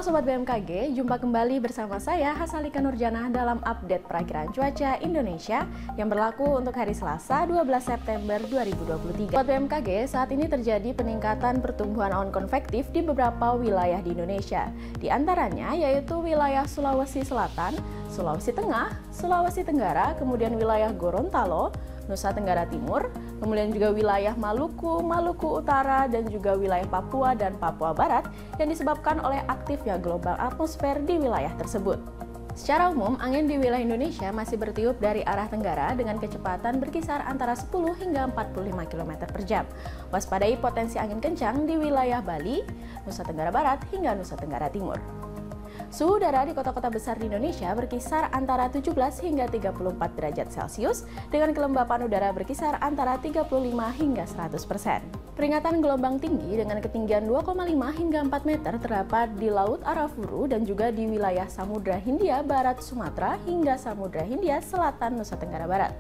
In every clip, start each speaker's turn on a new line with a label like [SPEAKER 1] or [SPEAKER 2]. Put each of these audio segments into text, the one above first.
[SPEAKER 1] Sobat BMKG, jumpa kembali bersama saya Hasalika Nurjana dalam update perakiraan cuaca Indonesia yang berlaku untuk hari Selasa 12 September 2023. Sobat BMKG, saat ini terjadi peningkatan pertumbuhan awan konvektif di beberapa wilayah di Indonesia. Di antaranya yaitu wilayah Sulawesi Selatan, Sulawesi Tengah, Sulawesi Tenggara, kemudian wilayah Gorontalo, Nusa Tenggara Timur, kemudian juga wilayah Maluku, Maluku Utara, dan juga wilayah Papua dan Papua Barat yang disebabkan oleh aktifnya gelombang atmosfer di wilayah tersebut. Secara umum, angin di wilayah Indonesia masih bertiup dari arah tenggara dengan kecepatan berkisar antara 10 hingga 45 km per jam. Waspadai potensi angin kencang di wilayah Bali, Nusa Tenggara Barat, hingga Nusa Tenggara Timur. Suhu udara di kota-kota besar di Indonesia berkisar antara 17 hingga 34 derajat Celcius dengan kelembapan udara berkisar antara 35 hingga 100%. Peringatan gelombang tinggi dengan ketinggian 2,5 hingga 4 meter terdapat di Laut Arafuru dan juga di wilayah Samudra Hindia Barat Sumatera hingga Samudra Hindia Selatan Nusa Tenggara Barat.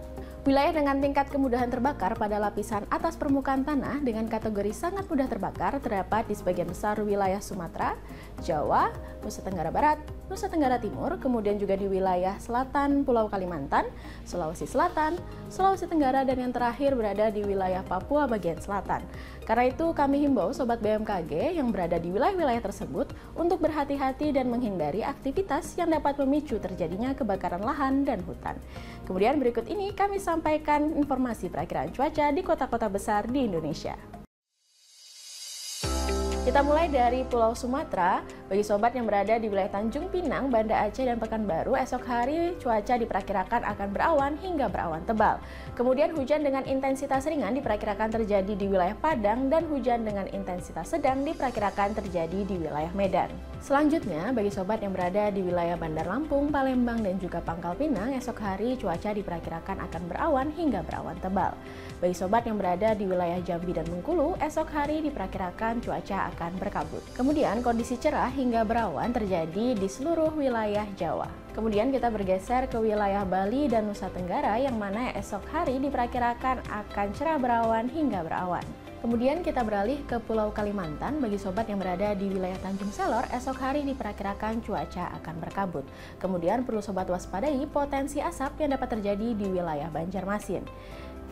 [SPEAKER 1] Wilayah dengan tingkat kemudahan terbakar pada lapisan atas permukaan tanah dengan kategori sangat mudah terbakar terdapat di sebagian besar wilayah Sumatera, Jawa, Nusa Tenggara Barat, Nusa Tenggara Timur, kemudian juga di wilayah selatan Pulau Kalimantan, Sulawesi Selatan, Sulawesi Tenggara, dan yang terakhir berada di wilayah Papua bagian selatan. Karena itu kami himbau Sobat BMKG yang berada di wilayah-wilayah tersebut untuk berhati-hati dan menghindari aktivitas yang dapat memicu terjadinya kebakaran lahan dan hutan. Kemudian berikut ini kami sampaikan informasi perakiraan cuaca di kota-kota besar di Indonesia. Kita mulai dari Pulau Sumatera. Bagi sobat yang berada di wilayah Tanjung Pinang, Banda Aceh, dan Pekanbaru, esok hari cuaca diperkirakan akan berawan hingga berawan tebal. Kemudian hujan dengan intensitas ringan diperkirakan terjadi di wilayah Padang dan hujan dengan intensitas sedang diperkirakan terjadi di wilayah Medan. Selanjutnya, bagi sobat yang berada di wilayah Bandar Lampung, Palembang, dan juga Pangkal Pinang, esok hari cuaca diperkirakan akan berawan hingga berawan tebal. Bagi sobat yang berada di wilayah Jambi dan Bengkulu, esok hari diperkirakan cuaca akan berkabut. Kemudian kondisi cerah hingga berawan terjadi di seluruh wilayah Jawa. Kemudian kita bergeser ke wilayah Bali dan Nusa Tenggara yang mana esok hari diperkirakan akan cerah berawan hingga berawan. Kemudian kita beralih ke Pulau Kalimantan. Bagi sobat yang berada di wilayah Tanjung Selor, esok hari diperkirakan cuaca akan berkabut. Kemudian perlu sobat waspadai potensi asap yang dapat terjadi di wilayah Banjarmasin.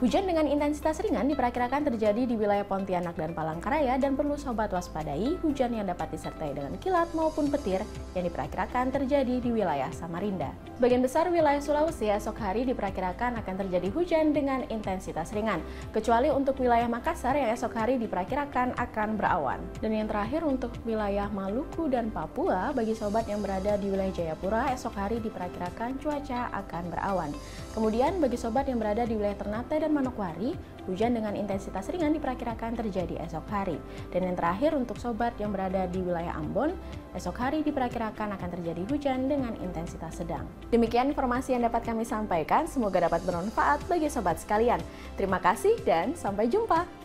[SPEAKER 1] Hujan dengan intensitas ringan diperkirakan terjadi di wilayah Pontianak dan Palangkaraya dan perlu sobat waspadai hujan yang dapat disertai dengan kilat maupun petir yang diperkirakan terjadi di wilayah Samarinda. Sebagian besar wilayah Sulawesi esok hari diperkirakan akan terjadi hujan dengan intensitas ringan, kecuali untuk wilayah Makassar yang esok hari diperkirakan akan berawan. Dan yang terakhir untuk wilayah Maluku dan Papua, bagi sobat yang berada di wilayah Jayapura, esok hari diperkirakan cuaca akan berawan. Kemudian bagi sobat yang berada di wilayah Ternate dan Manokwari, hujan dengan intensitas ringan diperkirakan terjadi esok hari. Dan yang terakhir untuk sobat yang berada di wilayah Ambon, esok hari diperkirakan akan terjadi hujan dengan intensitas sedang. Demikian informasi yang dapat kami sampaikan, semoga dapat bermanfaat bagi sobat sekalian. Terima kasih dan sampai jumpa.